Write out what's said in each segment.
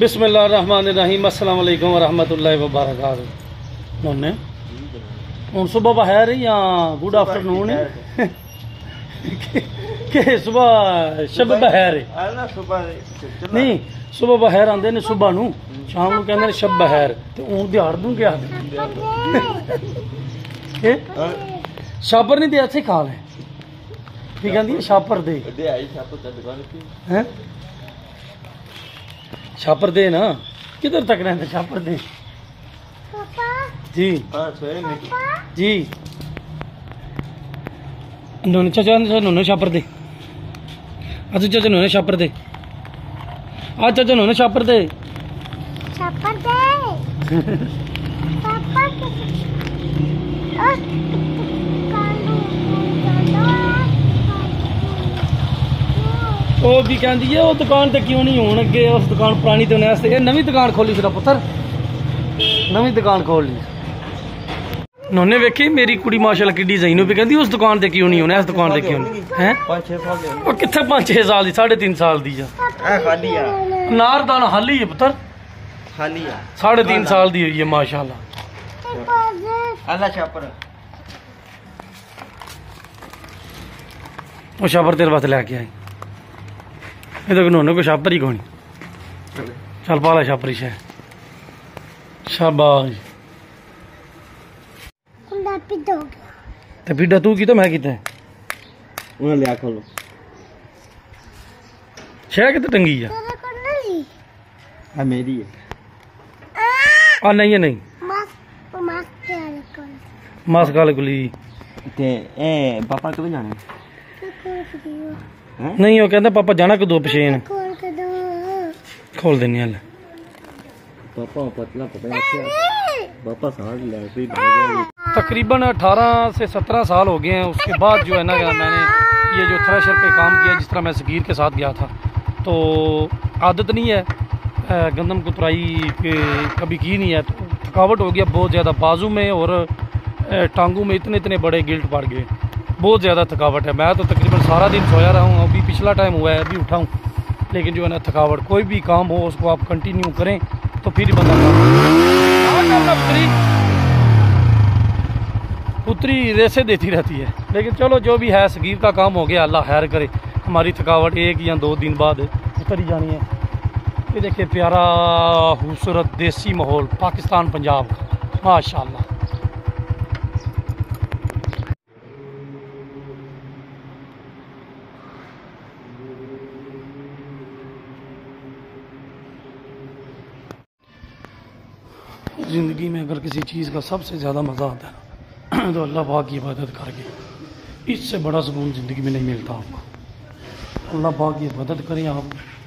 बिस्मिल्लाहिर्रहमानिर्रहीम अस्सलाम वालेकुम वरहमतुल्लाहि वबरकातुहू। नोने हूँ सुबह बहर या गुड आफ्टरनून के सुबह शब बहर नहीं सुबह बहर आंदे ने सुबह नू शाम नू कहंदे ने शब बहर ते हूँ दिहाड़ दूं क्या शापर नहीं दे अच्छे खा ले ठीक कहंदी है शापर दे हैं शापर दे ना किधर तक रहते शापर दे जी जी नोने चाचा नोने शापर दे अच्छा चाचा नोने शापर दे आज चाचा नोने शापर दे शापर दे वो भी कहती है वो दुकान तो क्यों नहीं होने अगे उस दुकान पुरानी तो होने नवी दुकान खोली तेरा पुत्र नवी दुकान खोल ली नोने वेखी मेरी कुड़ी माशाल्लाह की डिजाइन भी कहती उस दुकान से क्यों नहीं होने इस दुकान से क्यों नहीं है कितने 5-6 साल की 3.5 साल की नारदाना हाली है पुत्र 3.5 साल की हुई है माशाल्लाह वो शापर तेरे वास्ते लैके आई ये नोने को शापर ही कौन चल पाला शापरी शे शाबाश पिड्डा तू की तो मैं किते लिया खोलो शह किते टंगी है मेरी है नहीं है नहीं मास्क वाले गुली पापा कदों जाने नहीं वो कहता पापा जाना कदों पछेन खोल देनी हल पापा पतला पापा तकरीबन 18 से 17 साल हो गए हैं। उसके बाद जो है ना मैंने ये जो थ्रेशर पे काम किया जिस तरह मैं सगीर के साथ गया था तो आदत नहीं है गंदम कुतराई कभी की नहीं है तो थकावट हो गया बहुत ज़्यादा बाजू में और टांगों में इतने बड़े गिल्ट पड़ गए बहुत ज़्यादा थकावट है। मैं तो तकरीबन सारा दिन सोया रहा हूँ अभी पिछला टाइम हुआ है अभी उठाऊँ लेकिन जो है ना थकावट कोई भी काम हो उसको आप कंटिन्यू करें तो फिर ही बंदा पुत्री रेसे देती रहती है लेकिन चलो जो भी है सगीर का काम हो गया अल्लाह खैर करे हमारी थकावट 1 या 2 दिन बाद उतर ही जानी है। ये देखिए प्यारा खूबसूरत देसी माहौल पाकिस्तान पंजाब का माशाल्लाह। ज़िंदगी में अगर किसी चीज़ का सबसे ज़्यादा मज़ा आता है तो अल्लाह पाक की इबादत करके इससे बड़ा सुकून ज़िंदगी में नहीं मिलता आपको। अल्लाह पाक की इबादत करें आप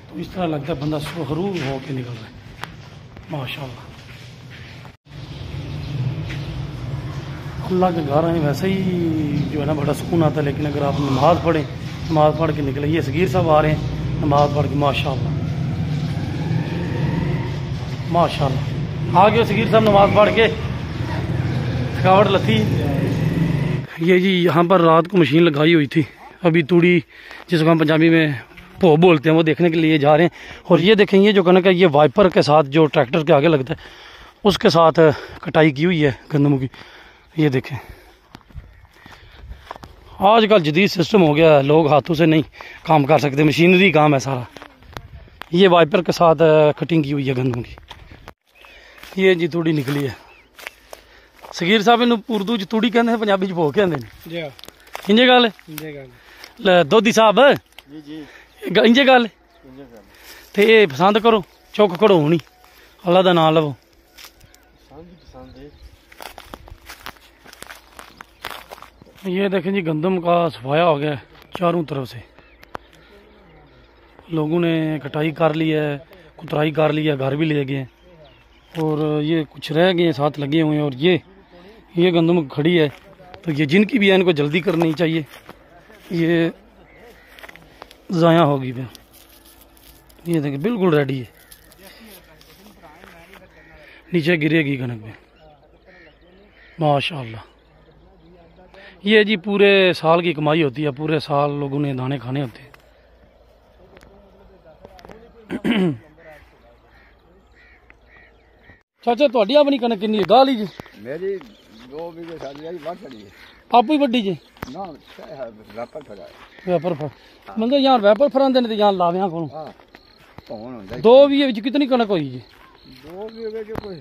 तो इस तरह लगता है बंदा सुरूर हो के निकल रहा है माशाल्लाह। अल्लाह के घर आए वैसे ही जो है ना बड़ा सुकून आता है लेकिन अगर आप नमाज़ पढ़ें नमाज़ पढ़ के निकले ये सगीर साहब आ रहे हैं नमाज़ पढ़ के माशाल्लाह माशाल्लाह आ गए सगीर साहब नमाज़ पढ़ के थकावट लथी। ये जी यहाँ पर रात को मशीन लगाई हुई थी अभी तूड़ी जिसको हम पंजाबी में भो बोलते हैं वो देखने के लिए जा रहे हैं और ये देखें ये जो कनक है ये वाइपर के साथ जो ट्रैक्टर के आगे लगता है उसके साथ कटाई की हुई है गंदमों की। ये देखें आजकल जदीद सिस्टम हो गया है लोग हाथों से नहीं काम कर सकते मशीनरी काम है सारा। ये वाइपर के साथ कटिंग की हुई है गंदमों की। ये जी तूड़ी निकली है सगीर साहब इन उर्दू च तूड़ी कहते हैं पंजाबी च भो कहते हैं इंजे गल दोधी साहब इंजे गल ते पसंद करो चुक करो होनी अल्लाह का नाम लवो। ये देखें जी गंदम का सफाया हो गया चारों तरफ से लोगों ने कटाई कर ली है कुतराई कर ली है घर भी ले गए और ये कुछ रह गए साथ लगे हुए हैं और ये गंदम खड़ी है तो ये जिनकी भी है इनको जल्दी करनी चाहिए ये ज़ाया होगी फिर। ये देखिए बिल्कुल रेडी है नीचे गिरेगी कनक में माशाल्लाह। ये जी पूरे साल की कमाई होती है पूरे साल लोगों ने दाने खाने होते हैं। चाचा ਤੁਹਾਡੀ ਆਪਣੀ ਕਣਕ ਕਿੰਨੀ ਹੈ ਗਾਲੀ ਜੀ मेरी 2 बीघे सारी आई बढ़ चली है ਆਪੂ ਹੀ ਵੱਡੀ ਜੀ ना व्यापार खड़ा है ਵੈਪਰ ਫਰ ਮੰਦੇ ਯਾਰ ਵੈਪਰ ਫਰਾਂਦੇ ਨੇ ਤੇ ਯਾਰ ਲਾਵਿਆਂ ਕੋਲ हाँ कौन होता है 2 ਵੀਹ ਵਿੱਚ ਕਿਤਨੀ ਕਣਕ ਹੋਈ ਜੀ 2 बीघे जो कोई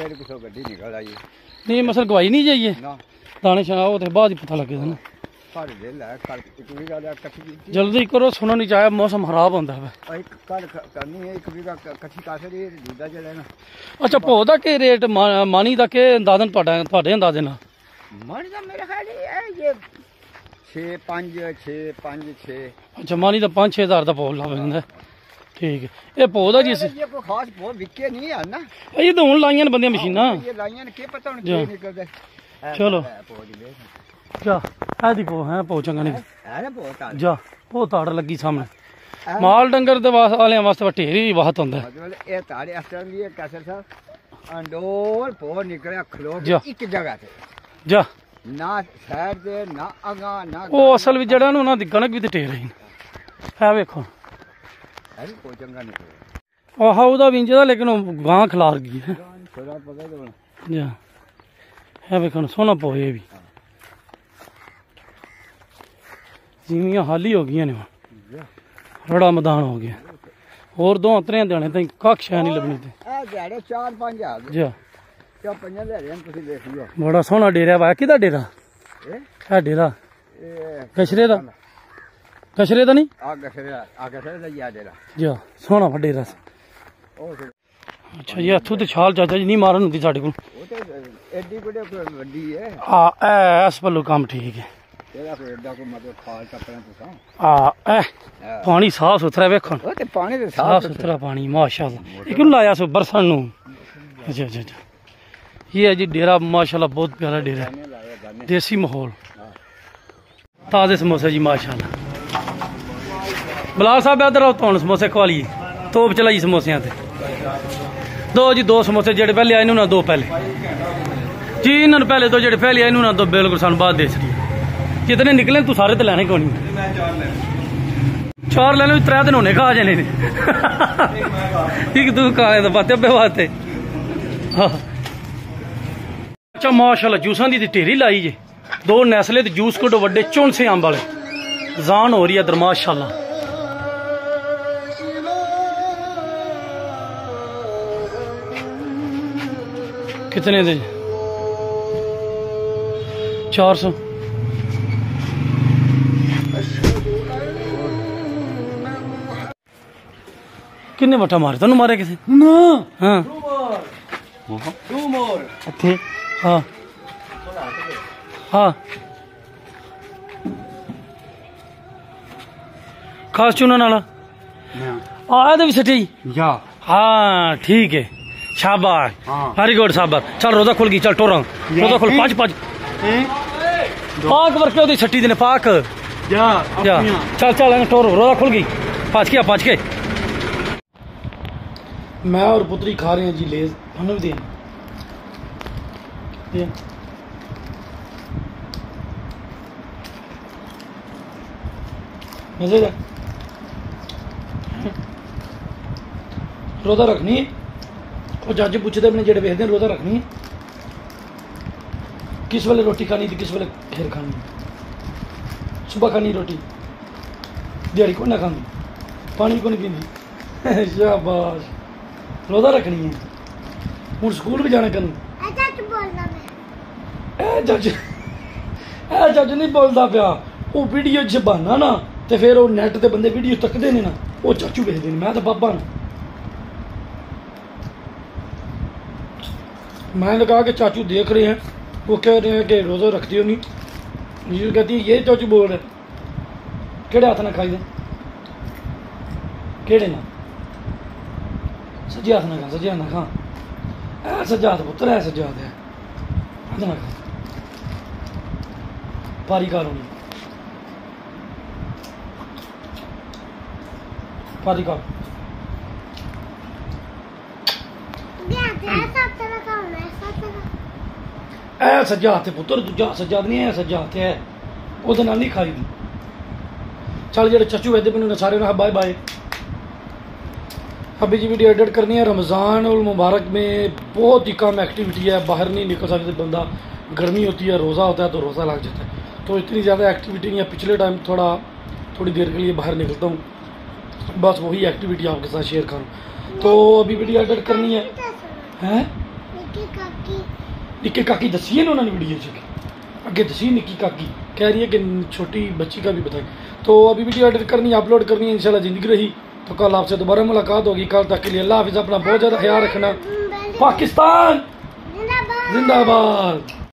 150 गड्डी निकल आई है ਨਹੀਂ ਮਸਲ ਗਵਾਈ ਨਹੀਂ ਜਾਈਏ ना ਦਾਣੇ ਸ਼ਾ ਉਹ ਤੇ ਬਾਅਦ ਹੀ ਪਤਾ ਲੱਗੇਗਾ ਨਾ साढ़े दिल है कल एक बीघा कट्ठी की ਜਲਦੀ ਕਰੋ ਸੁਣਨ ਨਹੀਂ ਚਾਹਿਆ ਮੌਸਮ ਖਰਾਬ ਹੁੰਦਾ ਹੈ एक कल करनी है 1 बीघा कट्ठी कासे दी दूधा चले ना ਅੱਛਾ ਭੋ ਦਾ ਕੀ ਰੇਟ ਮਾਨੀ ਦਾ ਕੀ ਅੰਦਾਜ਼ਨ ਤੁਹਾਡੇ ਅੰਦਾਜ਼ੇ ਨਾਲ मन का मेरा ख्याल है ये 6 5 6 5 6 ਅੱਛਾ ਮਾਨੀ ਦਾ 5-6 ਹਜ਼ਾਰ ਦਾ ਭੋ ਲਾ ਪੈਂਦਾ ਠੀਕ ਹੈ ਇਹ ਭੋ ਦਾ ਜੀ ਅਸੀਂ ये कोई खास बहुत बिके नहीं है ना ਇਹ ਤਾਂ ਹੁਣ ਲਾਈਆਂ ਨੇ ਬੰਦੀਆਂ ਮਸ਼ੀਨਾਂ ये लाइयां के पता जा। नहीं निकलते चलो। पौड़ी ले ਜਾ ਇਹਦੀ ਭੋ ਹੈ ਭੋ ਚੰਗਾ ਨਹੀਂ अरे बहुत आ ਜਾ ਉਹ ਤਾੜ ਲੱਗੀ ਸਾਹਮਣੇ ਮਾਲ ਡੰਗਰ ਦੇ ਵਾਲਿਆਂ ਵਾਸਤੇ ਢੇਰੀ ਬਹੁਤ ਹੁੰਦਾ ਹੈ। मतलब ये तारे अस्टर लिए कैसे था अंडोल पो निकले खलो जा। एक जगह से ਜਾ ना साइड से ना आगा ना ਉਹ ਅਸਲ ਵਿੱਚ ਜਿਹੜਾ ਨਾ ਉਹਨਾਂ ਦੀ ਕਣਕ ਵੀ ਤੇ ਢੇਰ ਰਹੀ ਹੈ ਵੇਖੋ अरे कोई चंगा निकले ਆਹ ਉਹਦਾ ਵੀ ਇੰਜਦਾ ਲੇਕਿਨ ਉਹ ਗਾਂ ਖਿਲਾਰ ਗਈ ਹੈ थोड़ा पता तो ਜਾ ਇਹ ਵੇਖੋ ਸੋਹਣਾ ਪੋਏ ਵੀ ਜਿਵੇਂ ਹਾਲੀ ਹੋ ਗਈਆਂ ਨੇ ਰੜਾ ਮੈਦਾਨ ਹੋ ਗਿਆ ਹੋਰ 2-3 ਦਿਨਾਂ ਤਾਈਂ ਕੱਖ ਸ਼ੈ ਨਹੀਂ ਲੱਭਣੀ ਤੇ ए दिहाड़े 4-5 हजार ਜਾ क्या पंजा ले रहे हैं तुम देख लियो ਬੜਾ ਸੋਹਣਾ ਡੇਰਾ ਵਾ ਕਿਹਦਾ ਡੇਰਾ ए ਇਹ ਡੇਰਾ ए ਕਸ਼ਰੇ ਦਾ ਕਸ਼ਰੇ ਦਾ ਨਹੀਂ आगे से लिया दे रहा ਜਾ ਸੋਹਣਾ ਵਾ ਡੇਰਾ ਸੀ ओ तो ਅੱਛਾ ਜੀ ਇੱਥੋਂ ਤੇ ਛਾਲ ਚਾਚਾ ਜੀ ਨਹੀਂ ਮਾਰਨ ਹੁੰਦੀ ਸਾਡੇ ਕੋਲ वो तो एडी कोई वड्डी है ਆ ਇਸ ਵੱਲੋਂ ਕੰਮ ਠੀਕ ਹੈ तेरा कोई एडा को मतलब खाल टपना तो ਆ ਇਹ ਪਾਣੀ ਸਾਫ ਸੁਥਰਾ ਵੇਖੋ ओ ते पानी ते ਸਾਫ ਸੁਥਰਾ ਪਾਣੀ ਮਾਸ਼ਾਅੱਲਾ ਇਹ ਕਿਉਂ ਲਾਇਆ ਸੋ ਬਰਸਨ ਨੂੰ अच्छा अच्छा अच्छा ये है जी डेरा माशाल्लाह बहुत प्यारा डेरा है देसी माहौल ताज़े समोसे जी माशाल्लाह बिलाल साहब इधर आओ तो समोसे खवा लिए तोप चलाई समोसियां ते दो समोसे जेडे पहले आए ना 2 पहले जी इन्होंने पहले दो जेडे पहले आए ना 2 बिल्कुल सानू बाद दे छड़ी जितने निकले तू सारे तो लैने क्यों नहीं 4 ले लो 3 दिन होने खा जाने ठीक तू खा बातें पे बातें अच्छा माशाल्लाह जूसां दी ढेरी लाई जे 2 नैसले ते जूस कड्डो वड्डे चौंसे अंब वाले जान हो रही है इधर माशाल्लाह कितने दे 400 किन्ने वटा मारे तेन मारे किसी ना हाँ दो मोर ਇੱਥੇ ਹਾਂ ਹਾਂ ਖਾਸ ਚੁਣਨ ਵਾਲਾ ਆ ਇਹਦੇ ਵੀ ਸੱਟੀ जा हाँ ठीक है शाबाश हाँ। वेरी गुड शाबाश चल रोजा खुल गई चल टोरा रोजा खुल पाँच पाँच पाक वर्के ओदी सट्टी देने पाक जा जा चल चल टोर रोजा खुल गई पाँच के मैं और पुत्री खा रहे हैं जी लेज हमें भी देना मजे का रोजा रखनी है और जज पूछते अपने जेड़े वेखते रोजा रखनी है किस वेले रोटी खानी थी किस वेले फिर खानी सुबह खानी रोटी दिहाड़ी को ना खानी पानी को नहीं पीनी शाबाश रोजा रखनी है हूँ स्कूल भी जाना करूँ जज नहीं बोलता पिया वो वीडियो च बहाना ना तो फिर वो नैट ते बंदे वीडियो तकते ने ना वो चाचू भेजते हैं मैं तो बाबा ना मैंने कहा कि चाचू देख रहे हैं वो कह रहे हैं कि रोज़ा रखती हो नहीं ये कहती है ये चाचू बोल रहे केड़े हाथ ना खाई दे केड़े ना सज्जे हाथ ना खा सज्जे हाथ ना खा ऐ सज्जा हाथ पुत्र है सज्जा हाथ है हाथ ना खा पारी कार होनी पारी कार ऐ सज्जा हाथ है पुत्र दूजा सज्जा नहीं है सज्जा हाथ है वो नहीं खाई दी चल जेडे चाचू वैदे मैंने सारे ना बाय बाय अभी जी वीडियो एडिट करनी है। रमज़ान उल मुबारक में बहुत ही कम एक्टिविटी है, बाहर नहीं निकल सकते बंदा, गर्मी होती है, रोज़ा होता है तो रोज़ा लग जाता है, तो इतनी ज़्यादा एक्टिविटी नहीं है। पिछले टाइम थोड़ी देर के लिए बाहर निकलता हूँ, बस वही एक्टिविटी आपके साथ शेयर करूँ। तो अभी वीडियो एडिट करनी है। हैं निक्की काकी दसी है उन्होंने वीडियो अगे दसी, निक्की काकी कह रही है कि छोटी बच्ची का भी बताए। तो अभी वीडियो एडिट करनी है, अपलोड करनी है, इंशाल्लाह ज़िंदगी रही तो कल आपसे दोबारा मुलाकात होगी। कल तक के लिए अल्लाह हाफिज़, अपना बहुत ज़्यादा ख्याल रखना। पाकिस्तान जिंदाबाद।